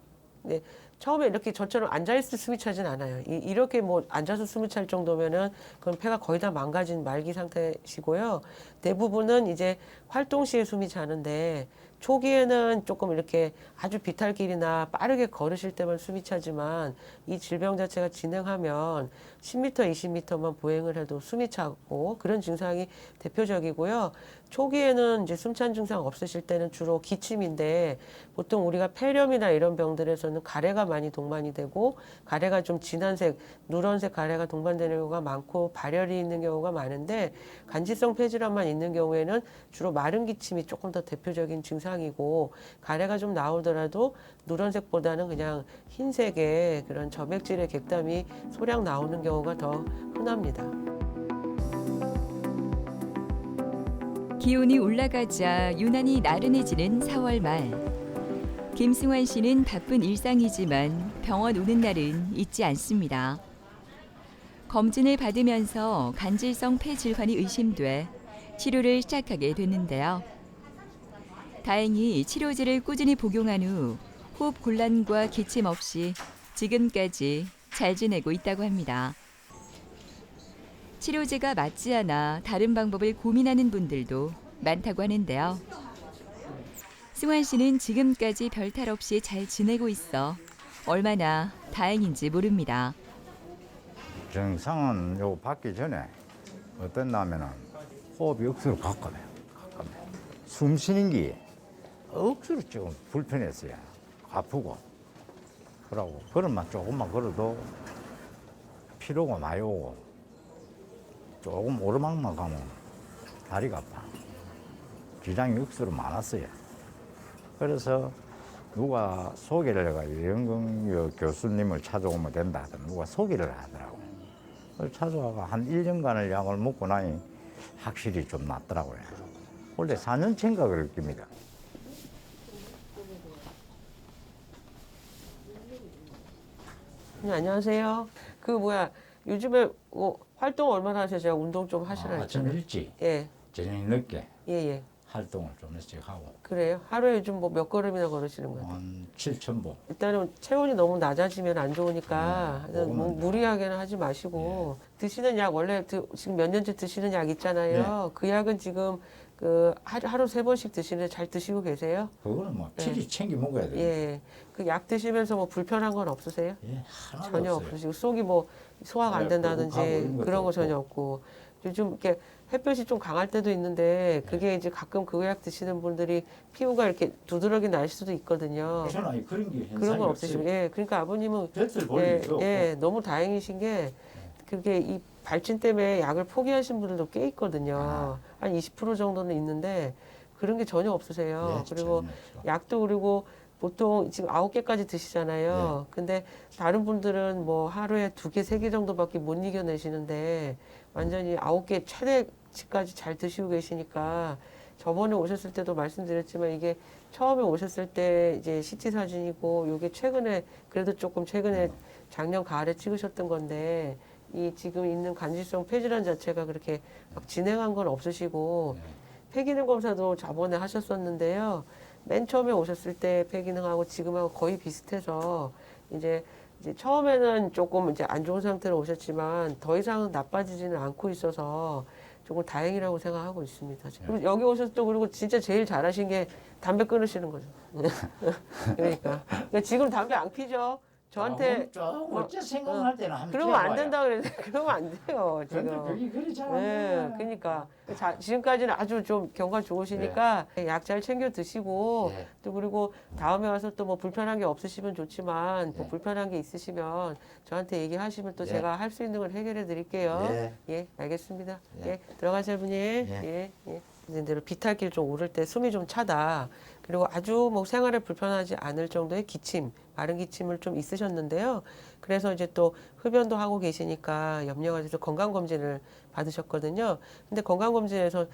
네, 처음에 이렇게 저처럼 앉아있을 때 숨이 차진 않아요. 이렇게 뭐 앉아서 숨이 찰 정도면은 그건 폐가 거의 다 망가진 말기 상태시고요. 대부분은 이제 활동 시에 숨이 차는데 초기에는 조금 이렇게 아주 비탈길이나 빠르게 걸으실 때만 숨이 차지만 이 질병 자체가 진행하면 10m, 20m만 보행을 해도 숨이 차고 그런 증상이 대표적이고요. 초기에는 이제 숨찬 증상 없으실 때는 주로 기침인데 보통 우리가 폐렴이나 이런 병들에서는 가래가 많이 동반이 되고 가래가 좀 진한 색, 누런색 가래가 동반되는 경우가 많고 발열이 있는 경우가 많은데 간질성 폐질환만 있는 경우에는 주로 마른 기침이 조금 더 대표적인 증상이고 가래가 좀 나오더라도 누런색보다는 그냥 흰색의 그런 점액질의 객담이 소량 나오는 경우가 더 흔합니다. 기온이 올라가자 유난히 나른해지는 4월 말. 김승환 씨는 바쁜 일상이지만 병원 오는 날은 잊지 않습니다. 검진을 받으면서 간질성 폐질환이 의심돼 치료를 시작하게 됐는데요. 다행히 치료제를 꾸준히 복용한 후 호흡 곤란과 기침 없이 지금까지 잘 지내고 있다고 합니다. 치료제가 맞지 않아 다른 방법을 고민하는 분들도 많다고 하는데요. 승환 씨는 지금까지 별탈 없이 잘 지내고 있어 얼마나 다행인지 모릅니다. 증상은 요 받기 전에 어땠냐면은 호흡이 억수로 가깝네. 숨 쉬는 게 억수로 좀 불편했어요. 아프고. 그러고 걸음만 조금만 걸어도 피로가 많이 오고 조금 오르막만 가면 다리가 아파. 기장이 억수로 많았어요. 그래서 누가 소개를 해가지고 연극 교수님을 찾아오면 된다 하더니 누가 소개를 하더라고. 그래서 찾아와가 한 1년간을 약을 먹고 나니 확실히 좀 낫더라고요. 원래 4년째인가 그럴 겁니다. 안녕하세요. 그 뭐야 요즘에 뭐 활동 얼마나 하세요? 운동 좀 하시라 아침 했잖아요. 일찍, 예, 저녁 늦게 예, 예. 활동을 좀 일찍 하고 그래요? 하루에 요즘 뭐 몇 걸음이나 걸으시는 거예요? 한 7,000보. 일단은 체온이 너무 낮아지면 안 좋으니까 그거는 뭐 무리하게는 하지 마시고 드시는 약 원래 지금 몇 년째 드시는 약 있잖아요. 그 약은 지금 그 하루 3번씩 드시는데 잘 드시고 계세요? 그거는 뭐 필히 챙겨 먹어야 돼요. 예. 그 약 드시면서 뭐 불편한 건 없으세요? 예, 하나도 전혀 없어요. 없으시고 속이 뭐 소화가 안 네, 된다든지 불룩하고 이런 것도 그런 거 전혀 없고. 없고 요즘 이렇게 햇볕이 좀 강할 때도 있는데 그게 이제 가끔 그 약 드시는 분들이 피부가 이렇게 두드러기 날 수도 있거든요. 저는 아니 그런 게 현상이 그런 건 없어요. 없으시고 예 그러니까 아버님은 볕을 볼 예, 일도 없고. 예 너무 다행이신 게 그게 이 발진 때문에 약을 포기하신 분들도 꽤 있거든요. 한 20% 정도는 있는데 그런 게 전혀 없으세요. 예, 그리고 전혀 없죠. 약도 그리고 보통 지금 9개까지 드시잖아요. 근데 다른 분들은 뭐 하루에 2개, 3개 정도밖에 못 이겨내시는데 완전히 9개 최대치까지 잘 드시고 계시니까 저번에 오셨을 때도 말씀드렸지만 이게 처음에 오셨을 때 이제 CT 사진이고 이게 최근에 그래도 조금 최근에 작년 가을에 찍으셨던 건데 이 지금 있는 간질성 폐질환 자체가 그렇게 막 진행한 건 없으시고 폐기능 검사도 저번에 하셨었는데요. 맨 처음에 오셨을 때 폐기능하고 지금하고 거의 비슷해서 이제 처음에는 조금 이제 안 좋은 상태로 오셨지만 더 이상은 나빠지지는 않고 있어서 조금 다행이라고 생각하고 있습니다. 그리고 여기 오셔서 또 그리고 진짜 제일 잘하신 게 담배 끊으시는 거죠. 그러니까 지금 담배 안 피죠? 저한테 좀 어째 생각할 때는 한번 그러면 안 피워봐요. 된다 그랬는데 그러면 안 돼요. 근데 지금. 그게 그리 잘안 네, 돼요. 그러니까 지금까지는 아주 좀 경과 좋으시니까 약 잘 챙겨 드시고 네. 또 그리고 다음에 와서 또 뭐 불편한 게 없으시면 좋지만 뭐 네. 불편한 게 있으시면 저한테 얘기하시면 또 네. 제가 할 수 있는 걸 해결해 드릴게요. 네. 예, 알겠습니다. 네. 예, 들어가세요, 분이. 예, 예. 대로 비탈길 좀 오를 때 숨이 좀 차다. 그리고 아주 뭐 생활에 불편하지 않을 정도의 기침, 마른 기침을 좀 있으셨는데요. 그래서 이제 또 흡연도 하고 계시니까 염려가 돼서 건강검진을 받으셨거든요. 근데 건강검진에서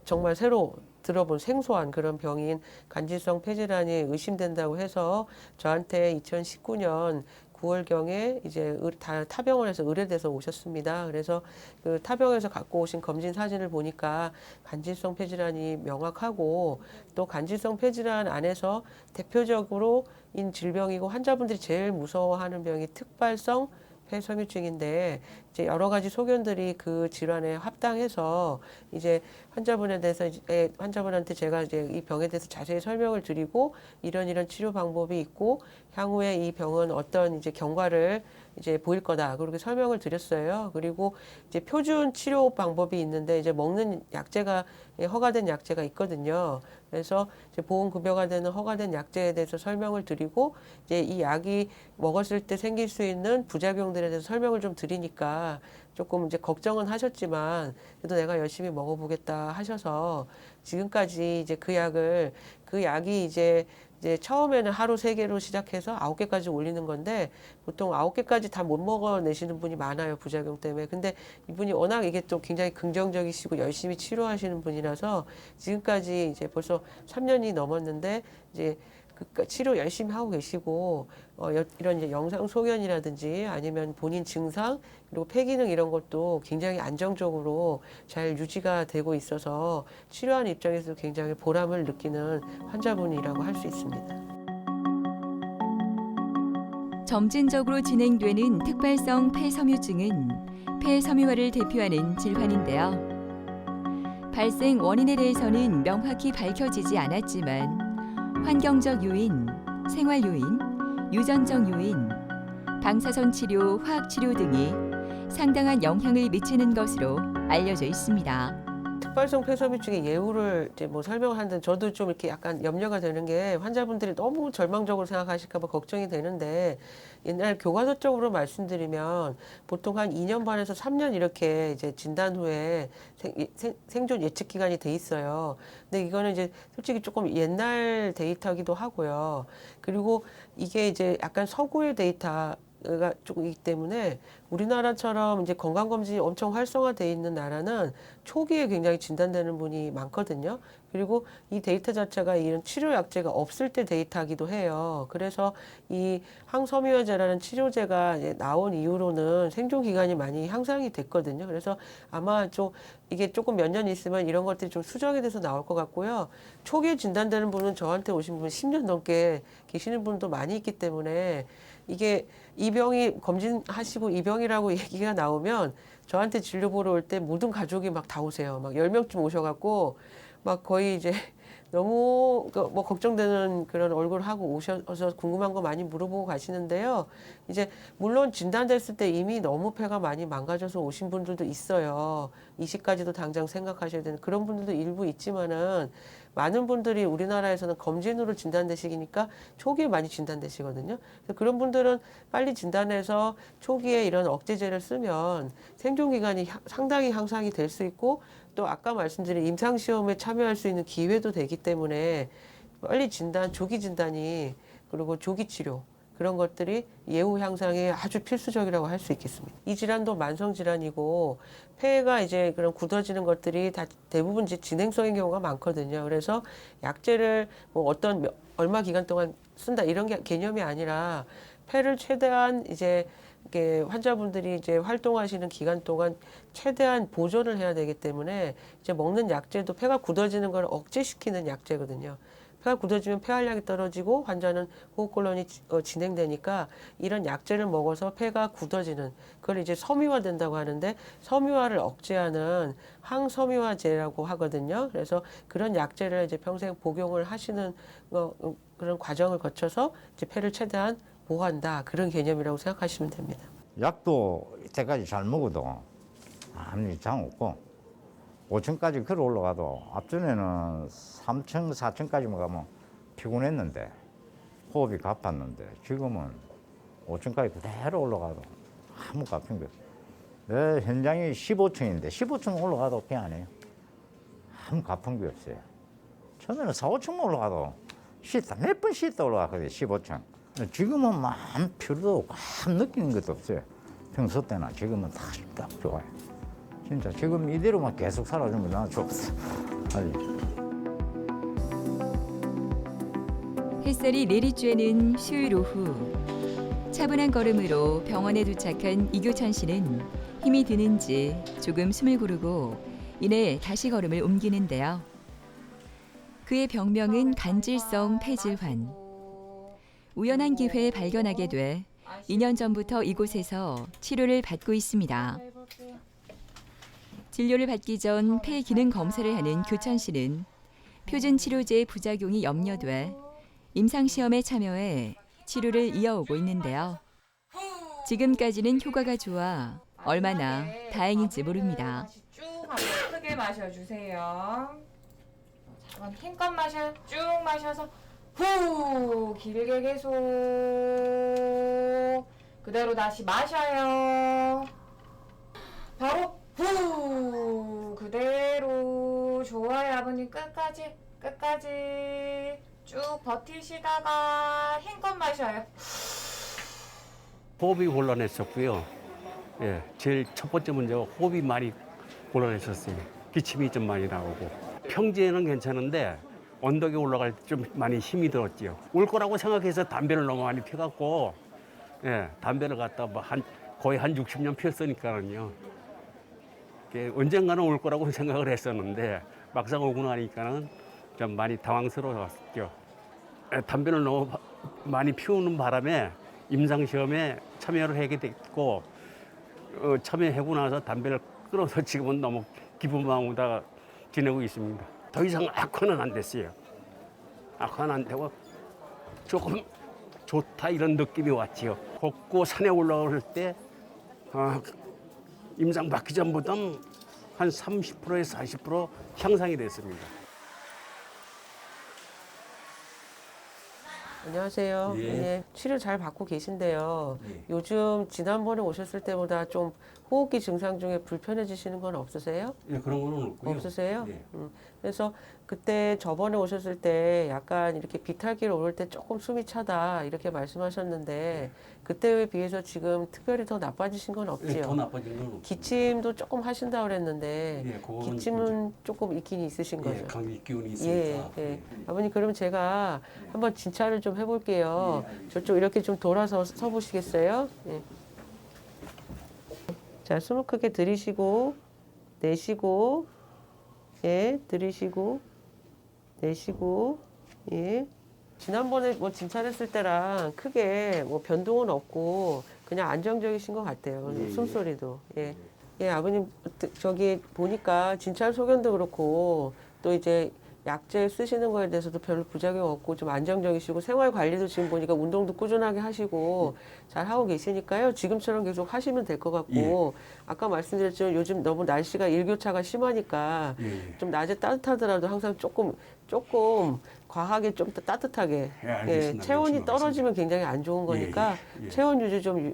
정말 새로 들어본 생소한 그런 병인 간질성 폐질환이 의심된다고 해서 저한테 2019년 9월경에 이제 타병원에서 의뢰돼서 오셨습니다. 그래서 그 타병에서 갖고 오신 검진 사진을 보니까 간질성 폐질환이 명확하고 또 간질성 폐질환 안에서 대표적으로인 질병이고 환자분들이 제일 무서워하는 병이 특발성 폐섬유증인데 이제 여러 가지 소견들이 그 질환에 합당해서 이제 환자분한테 제가 이제 이 병에 대해서 자세히 설명을 드리고 이런 치료 방법이 있고 향후에 이 병은 어떤 이제 경과를 이제 보일 거다 그렇게 설명을 드렸어요. 그리고 이제 표준 치료 방법이 있는데 이제 먹는 약제가 허가된 약제가 있거든요. 그래서 이제 보험급여가 되는 허가된 약제에 대해서 설명을 드리고 이제 이 약이 먹었을 때 생길 수 있는 부작용들에 대해서 설명을 좀 드리니까 조금 이제 걱정은 하셨지만 그래도 내가 열심히 먹어보겠다 하셔서 지금까지 이제 그 약이 이제 처음에는 하루 3개로 시작해서 9개까지 올리는 건데 보통 9개까지 다 못 먹어내시는 분이 많아요. 부작용 때문에. 근데 이분이 워낙 이게 또 굉장히 긍정적이시고 열심히 치료하시는 분이라서 지금까지 이제 벌써 3년이 넘었는데 이제 치료 열심히 하고 계시고 이런 이제 영상 소견이라든지 아니면 본인 증상 그리고 폐기능 이런 것도 굉장히 안정적으로 잘 유지가 되고 있어서 치료하는 입장에서도 굉장히 보람을 느끼는 환자분이라고 할 수 있습니다. 점진적으로 진행되는 특발성 폐섬유증은 폐섬유화를 대표하는 질환인데요. 발생 원인에 대해서는 명확히 밝혀지지 않았지만 환경적 요인, 생활 요인, 유전적 요인, 방사선 치료, 화학 치료 등이 상당한 영향을 미치는 것으로 알려져 있습니다. 특발성 폐소비증의 예후를 이제 뭐 설명을 하는데 저도 좀 이렇게 약간 염려가 되는 게 환자분들이 너무 절망적으로 생각하실까 봐 걱정이 되는데 옛날 교과서적으로 말씀드리면 보통 한 2년 반에서 3년 이렇게 이제 진단 후에 생존 예측 기간이 돼 있어요. 근데 이거는 이제 솔직히 조금 옛날 데이터기도 하고요. 그리고 이게 이제 약간 서구의 데이터가 조금이기 때문에 우리나라처럼 이제 건강검진이 엄청 활성화돼 있는 나라는 초기에 굉장히 진단되는 분이 많거든요. 그리고 이 데이터 자체가 이런 치료 약제가 없을 때 데이터이기도 해요. 그래서 이 항섬유화제라는 치료제가 이제 나온 이후로는 생존 기간이 많이 향상이 됐거든요. 그래서 아마 좀 이게 조금 몇 년 있으면 이런 것들이 좀 수정이 돼서 나올 것 같고요. 초기에 진단되는 분은 저한테 오신 분 10년 넘게 계시는 분도 많이 있기 때문에 이게 이 병이 검진하시고 이 병이라고 얘기가 나오면 저한테 진료 보러 올 때 모든 가족이 막 다 오세요. 막 10명쯤 오셔갖고 막 거의 이제 너무 뭐 걱정되는 그런 얼굴 하고 오셔서 궁금한 거 많이 물어보고 가시는데요. 이제 물론 진단됐을 때 이미 너무 폐가 많이 망가져서 오신 분들도 있어요. 이식까지도 당장 생각하셔야 되는 그런 분들도 일부 있지만은 많은 분들이 우리나라에서는 검진으로 진단되시니까 초기에 많이 진단되시거든요. 그래서 그런 분들은 빨리 진단해서 초기에 이런 억제제를 쓰면 생존 기간이 상당히 향상이 될 수 있고 또 아까 말씀드린 임상시험에 참여할 수 있는 기회도 되기 때문에 빨리 진단, 조기 진단이 그리고 조기 치료 그런 것들이 예후 향상에 아주 필수적이라고 할 수 있겠습니다. 이 질환도 만성 질환이고 폐가 이제 그런 굳어지는 것들이 다 대부분 이제 진행성인 경우가 많거든요. 그래서 약제를 뭐 어떤 얼마 기간 동안 쓴다 이런 개념이 아니라 폐를 최대한 이제 이게 환자분들이 이제 활동하시는 기간 동안 최대한 보존을 해야 되기 때문에 이제 먹는 약제도 폐가 굳어지는 걸 억제시키는 약제거든요. 폐가 굳어지면 폐활량이 떨어지고 환자는 호흡곤란이 진행되니까 이런 약제를 먹어서 폐가 굳어지는 그걸 이제 섬유화된다고 하는데 섬유화를 억제하는 항섬유화제라고 하거든요. 그래서 그런 약제를 이제 평생 복용을 하시는 그런 과정을 거쳐서 이제 폐를 최대한 보호한다 그런 개념이라고 생각하시면 됩니다. 약도 이때까지 잘 먹어도 아무 이상 없고 5층까지 걸어 올라가도 앞전에는 3층, 4층까지만 가면 피곤했는데 호흡이 가팠는데 지금은 5층까지 그대로 올라가도 아무 가쁜 게 없어요. 내 현장이 15층인데 15층 올라가도 피 안 해요. 아무 가쁜 게 없어요. 처음에는 4, 5층만 올라가도 몇 번 쉬다 올라갔거든요. 15층. 지금은 마음 필요도 없고 아무 느끼는 것도 없어요. 평소 때나 지금은 딱 좋아요. 진짜 지금 이대로만 계속 살아주면 난 좋겠어. 햇살이 내리쬐는 수요일 오후 차분한 걸음으로 병원에 도착한 이교찬 씨는 힘이 드는지 조금 숨을 고르고 이내 다시 걸음을 옮기는데요. 그의 병명은 간질성 폐질환. 우연한 기회에 발견하게 돼 2년 전부터 이곳에서 치료를 받고 있습니다. 진료를 받기 전 폐 기능 검사를 하는 교찬 씨는 표준 치료제의 부작용이 염려돼 임상시험에 참여해 치료를 이어오고 있는데요. 지금까지는 효과가 좋아 얼마나 다행인지 모릅니다. 쭉 한번 크게 마셔주세요. 한번 힘껏 마셔. 쭉 마셔서 후 길게 계속 그대로 다시 마셔요. 바로 후 그대로 좋아요. 아버님 끝까지 쭉 버티시다가 힘껏 마셔요. 호흡이 곤란했었고요. 예, 제일 첫 번째 문제가 호흡이 많이 곤란했었어요. 기침이 좀 많이 나오고 평지에는 괜찮은데 언덕에 올라갈 때 좀 많이 힘이 들었지요. 올 거라고 생각해서 담배를 너무 많이 피웠고, 예, 담배를 갖다 뭐 거의 한 60년 피웠으니까는요. 언젠가는 올 거라고 생각을 했었는데 막상 오고 나니까는 좀 많이 당황스러웠죠. 예, 담배를 너무 많이 피우는 바람에 임상시험에 참여를 하게 됐고, 참여하고 나서 담배를 끊어서 지금은 너무 기쁜 마음으로 지내고 있습니다. 더 이상 악화는 안 됐어요. 악화는 안 되고 조금 좋다 이런 느낌이 왔지요. 걷고 산에 올라올 때 임상 받기 전보다 한 30%에서 40% 향상이 됐습니다. 안녕하세요. 예. 예, 치료 잘 받고 계신데요. 예. 요즘 지난번에 오셨을 때보다 좀 호흡기 증상 중에 불편해지시는 건 없으세요? 예, 그런 거는 없고요. 없으세요? 예. 그래서 그때 저번에 오셨을 때 약간 이렇게 비탈길 오를 때 조금 숨이 차다 이렇게 말씀하셨는데 그때에 비해서 지금 특별히 더 나빠지신 건 예, 없지요? 더 나빠진 건 없어요. 기침도 조금 하신다고 그랬는데 예, 그거는 기침은 조금 있긴 있으신 거죠? 예, 감기 기운이 예, 있으니까. 예. 아버님 그럼 제가 한번 진찰을 좀 해볼게요. 예, 알겠습니다. 저쪽 이렇게 좀 돌아서 서 보시겠어요? 예. 자, 숨을 크게 들이쉬고 내쉬고 예, 들이쉬고 내쉬고 예. 지난번에 뭐 진찰했을 때랑 크게 뭐 변동은 없고 그냥 안정적이신 것 같아요. 예, 예. 숨소리도. 예. 예, 아버님 저기 보니까 진찰 소견도 그렇고 또 이제 약제 쓰시는 거에 대해서도 별로 부작용 없고 좀 안정적이시고 생활 관리도 지금 보니까 운동도 꾸준하게 하시고 잘 하고 계시니까요. 지금처럼 계속 하시면 될 것 같고 아까 말씀드렸지만 요즘 너무 날씨가 일교차가 심하니까 예, 예. 좀 낮에 따뜻하더라도 항상 조금 과하게 좀 따뜻하게 예, 알겠습니다. 체온이 열심히 떨어지면 굉장히 안 좋은 거니까 예, 예. 체온 유지 좀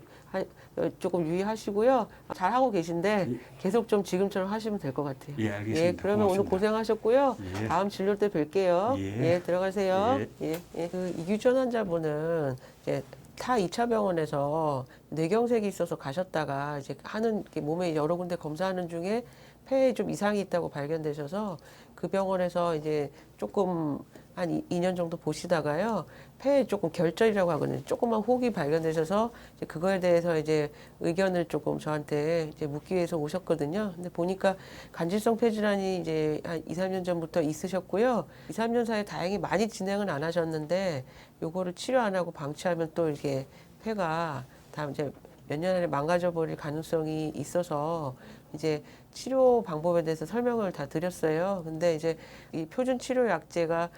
조금 유의하시고요. 잘 하고 계신데 계속 좀 지금처럼 하시면 될 것 같아요. 예, 알겠습니다. 예, 그러면 오늘 고맙습니다. 고생하셨고요. 예. 다음 진료 때 뵐게요. 예. 예, 들어가세요. 예. 예, 예. 그 이규전 환자분은 이제 타 2차 병원에서 뇌경색이 있어서 가셨다가 이제 하는 이렇게 몸에 여러 군데 검사하는 중에 폐에 좀 이상이 있다고 발견되셔서 그 병원에서 이제 조금 한 2년 정도 보시다가요. 폐에 조금 결절이라고 하거든요. 조그만 혹이 발견되셔서 이제 그거에 대해서 이제 의견을 조금 저한테 이제 묻기 위해서 오셨거든요. 근데 보니까 간질성 폐질환이 이제 한 2, 3년 전부터 있으셨고요. 2, 3년 사이에 다행히 많이 진행은 안 하셨는데 요거를 치료 안 하고 방치하면 또 이렇게 폐가 다음 이제 몇 년 안에 망가져 버릴 가능성이 있어서 이제 치료 방법에 대해서 설명을 다 드렸어요. 근데 이제 이 표준 치료 약제가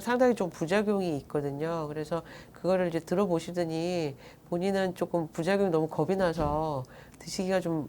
상당히 좀 부작용이 있거든요. 그래서 그거를 이제 들어보시더니 본인은 조금 부작용이 너무 겁이 나서 드시기가 좀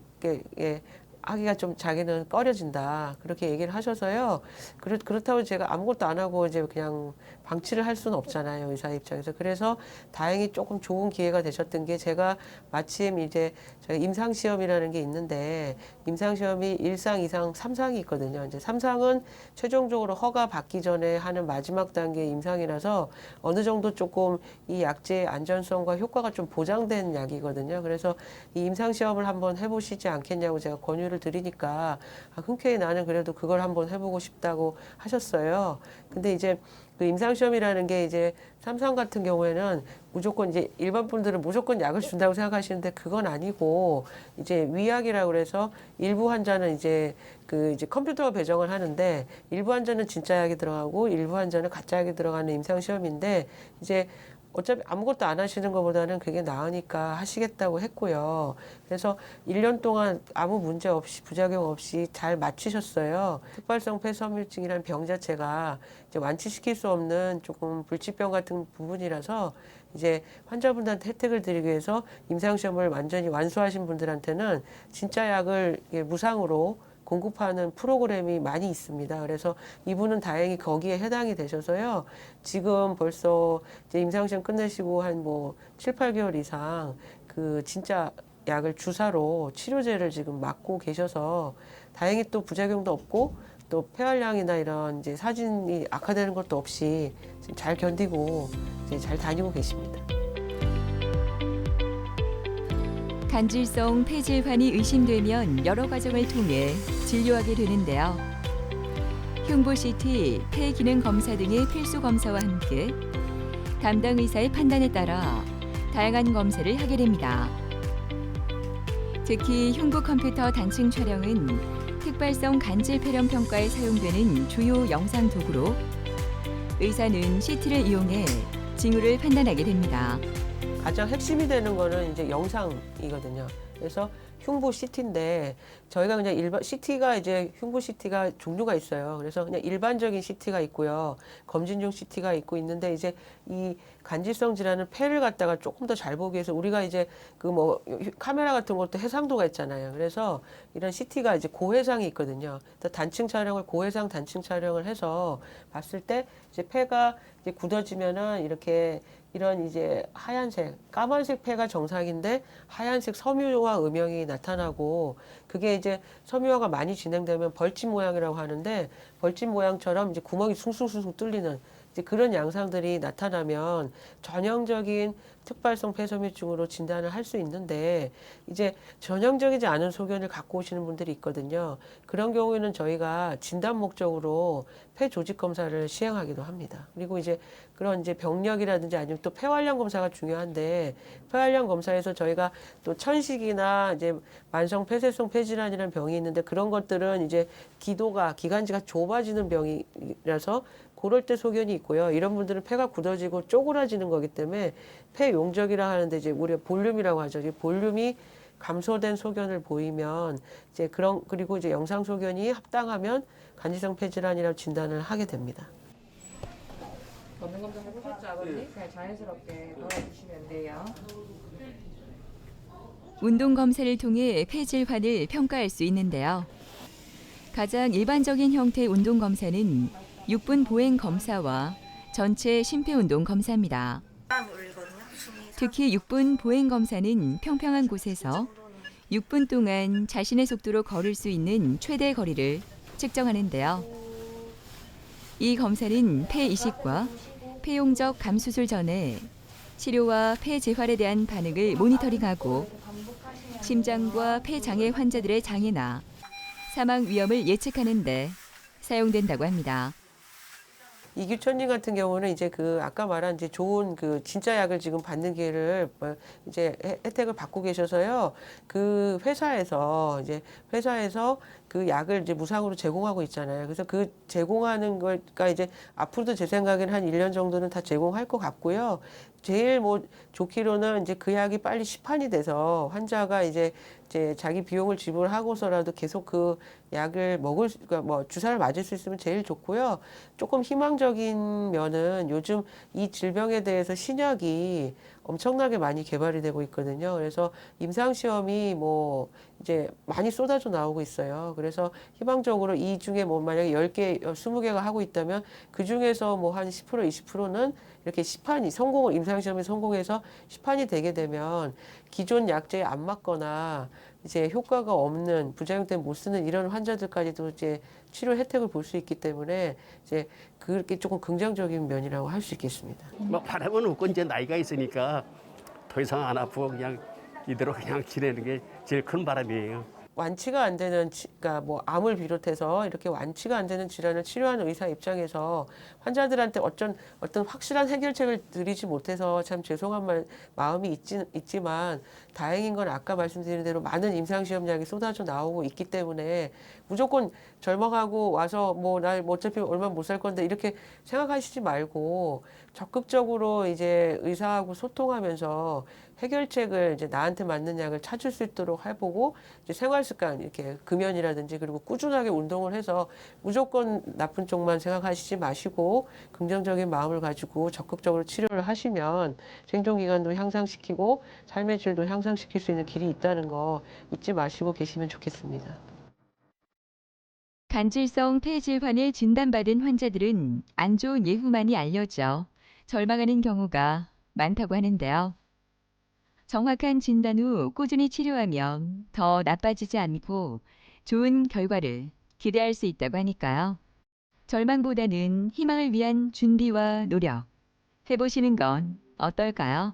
하기가 좀 자기는 꺼려진다. 그렇게 얘기를 하셔서요. 그렇다고 제가 아무것도 안 하고 이제 그냥 방치를 할 수는 없잖아요. 의사 입장에서. 그래서 다행히 조금 좋은 기회가 되셨던 게 제가 마침 이제 저희 임상시험이라는 게 있는데 임상시험이 1상, 2상, 3상이 있거든요. 이제 3상은 최종적으로 허가 받기 전에 하는 마지막 단계 임상이라서 어느 정도 조금 이 약제의 안전성과 효과가 좀 보장된 약이거든요. 그래서 이 임상시험을 한번 해보시지 않겠냐고 제가 권유를 드리니까 흔쾌히 나는 그래도 그걸 한번 해보고 싶다고 하셨어요. 근데 이제 그 임상시험이라는 게 이제 3상 같은 경우에는 무조건 이제 일반 분들은 무조건 약을 준다고 생각하시는데 그건 아니고 이제 위약이라고 그래서 일부 환자는 이제 이제 컴퓨터가 배정을 하는데 일부 환자는 진짜 약이 들어가고 일부 환자는 가짜 약이 들어가는 임상시험인데 이제 어차피 아무것도 안 하시는 것보다는 그게 나으니까 하시겠다고 했고요. 그래서 1년 동안 아무 문제 없이 부작용 없이 잘 마치셨어요. 특발성 폐섬유증이라는 병 자체가 이제 완치시킬 수 없는 조금 불치병 같은 부분이라서 이제 환자분들한테 혜택을 드리기 위해서 임상시험을 완전히 완수하신 분들한테는 진짜 약을 무상으로 공급하는 프로그램이 많이 있습니다. 그래서 이분은 다행히 거기에 해당이 되셔서요. 지금 벌써 이제 임상시험 끝내시고 한 뭐 7, 8개월 이상 그 진짜 약을 주사로 치료제를 지금 맞고 계셔서 다행히 또 부작용도 없고 또 폐활량이나 이런 이제 사진이 악화되는 것도 없이 지금 잘 견디고 이제 잘 다니고 계십니다. 간질성 폐질환이 의심되면 여러 과정을 통해 진료하게 되는데요. 흉부 CT, 폐 기능 검사 등의 필수 검사와 함께 담당 의사의 판단에 따라 다양한 검사를 하게 됩니다. 특히 흉부 컴퓨터 단층 촬영은 특발성 간질 폐렴 평가에 사용되는 주요 영상 도구로 의사는 CT를 이용해 징후를 판단하게 됩니다. 가장 핵심이 되는 거는 이제 영상이거든요. 그래서 흉부 CT인데 저희가 그냥 일반 CT가 이제 흉부 CT가 종류가 있어요. 그래서 그냥 일반적인 CT가 있고요. 검진용 CT가 있는데 이제 이 간질성 질환은 폐를 갖다가 조금 더 잘 보기 위해서 우리가 이제 그 뭐 카메라 같은 것도 해상도가 있잖아요. 그래서 이런 CT가 이제 고해상이 있거든요. 단층 촬영을 고해상 단층 촬영을 해서 봤을 때 이제 폐가 이제 굳어지면은 이렇게 이런 이제 하얀색, 까만색 폐가 정상인데 하얀색 섬유화 음영이 나타나고 그게 이제 섬유화가 많이 진행되면 벌집 모양이라고 하는데 벌집 모양처럼 이제 구멍이 숭숭숭숭 뚫리는 이제 그런 양상들이 나타나면 전형적인 특발성 폐섬유증으로 진단을 할 수 있는데 이제 전형적이지 않은 소견을 갖고 오시는 분들이 있거든요. 그런 경우에는 저희가 진단 목적으로 폐 조직 검사를 시행하기도 합니다. 그리고 이제 그런 이제 병력이라든지 아니면 또 폐활량 검사가 중요한데 폐활량 검사에서 저희가 또 천식이나 이제 만성 폐쇄성 폐질환이라는 병이 있는데 그런 것들은 이제 기관지가 좁아지는 병이라서 그럴 때 소견이 있고요. 이런 분들은 폐가 굳어지고 쪼그라지는 거기 때문에 폐 용적이라 하는데 이제 우리가 볼륨이라고 하죠. 이 볼륨이 감소된 소견을 보이면 이제 그리고 이제 영상 소견이 합당하면 간질성 폐질환이라고 진단을 하게 됩니다. 걷는 검사 해보셨죠, 아버님? 그냥 자연스럽게 걸어주시면 돼요. 운동 검사를 통해 폐 질환을 평가할 수 있는데요. 가장 일반적인 형태의 운동 검사는 6분 보행 검사와 전체 심폐운동 검사입니다. 특히 6분 보행 검사는 평평한 곳에서 6분 동안 자신의 속도로 걸을 수 있는 최대 거리를 측정하는데요. 이 검사는 폐 이식과 폐용적 감수술 전에 치료와 폐 재활에 대한 반응을 모니터링하고 심장과 폐장애 환자들의 장애나 사망 위험을 예측하는 데 사용된다고 합니다. 이규천님 같은 경우는 이제 그 아까 말한 이제 좋은 그 진짜 약을 지금 받는 기회를 이제 혜택을 받고 계셔서요. 그 회사에서 그 약을 이제 무상으로 제공하고 있잖아요. 그래서 그 제공하는 거가 이제 앞으로도 제 생각에는 한 1년 정도는 다 제공할 것 같고요. 제일 뭐 좋기로는 이제 그 약이 빨리 시판이 돼서 환자가 이제 자기 비용을 지불하고서라도 계속 그 약을 그러니까 뭐 주사를 맞을 수 있으면 제일 좋고요. 조금 희망적인 면은 요즘 이 질병에 대해서 신약이 엄청나게 많이 개발이 되고 있거든요. 그래서 임상시험이 뭐 이제 많이 쏟아져 나오고 있어요. 그래서 희망적으로 이 중에 뭐 만약에 10개, 20개가 하고 있다면 그 중에서 뭐 한 10%, 20%는 이렇게 임상시험에 성공해서 시판이 되게 되면 기존 약제에 안 맞거나 이제 효과가 없는 부작용 때문에 못 쓰는 이런 환자들까지도 이제 치료 혜택을 볼 수 있기 때문에 이제 그렇게 조금 긍정적인 면이라고 할 수 있겠습니다. 뭐 바람은 없고 이제 나이가 있으니까 더 이상 안 아프고 그냥 이대로 그냥 지내는 게 제일 큰 바람이에요. 완치가 안 되는, 그러니까 뭐 암을 비롯해서 이렇게 완치가 안 되는 질환을 치료하는 의사 입장에서 환자들한테 어떤 확실한 해결책을 드리지 못해서 참 죄송한 마음이 있지만 다행인 건 아까 말씀드린 대로 많은 임상시험약이 쏟아져 나오고 있기 때문에 무조건 절망하고 와서 뭐 나 어차피 얼마 못 살 건데 이렇게 생각하시지 말고 적극적으로 이제 의사하고 소통하면서 해결책을 이제 나한테 맞는 약을 찾을 수 있도록 해보고 이제 생활 습관 이렇게 금연이라든지 그리고 꾸준하게 운동을 해서 무조건 나쁜 쪽만 생각하시지 마시고 긍정적인 마음을 가지고 적극적으로 치료를 하시면 생존 기간도 향상시키고 삶의 질도 향상시킬 수 있는 길이 있다는 거 잊지 마시고 계시면 좋겠습니다. 간질성 폐질환을 진단받은 환자들은 안 좋은 예후만이 알려져 절망하는 경우가 많다고 하는데요. 정확한 진단 후 꾸준히 치료하면 더 나빠지지 않고 좋은 결과를 기대할 수 있다고 하니까요. 절망보다는 희망을 위한 준비와 노력 해보시는 건 어떨까요?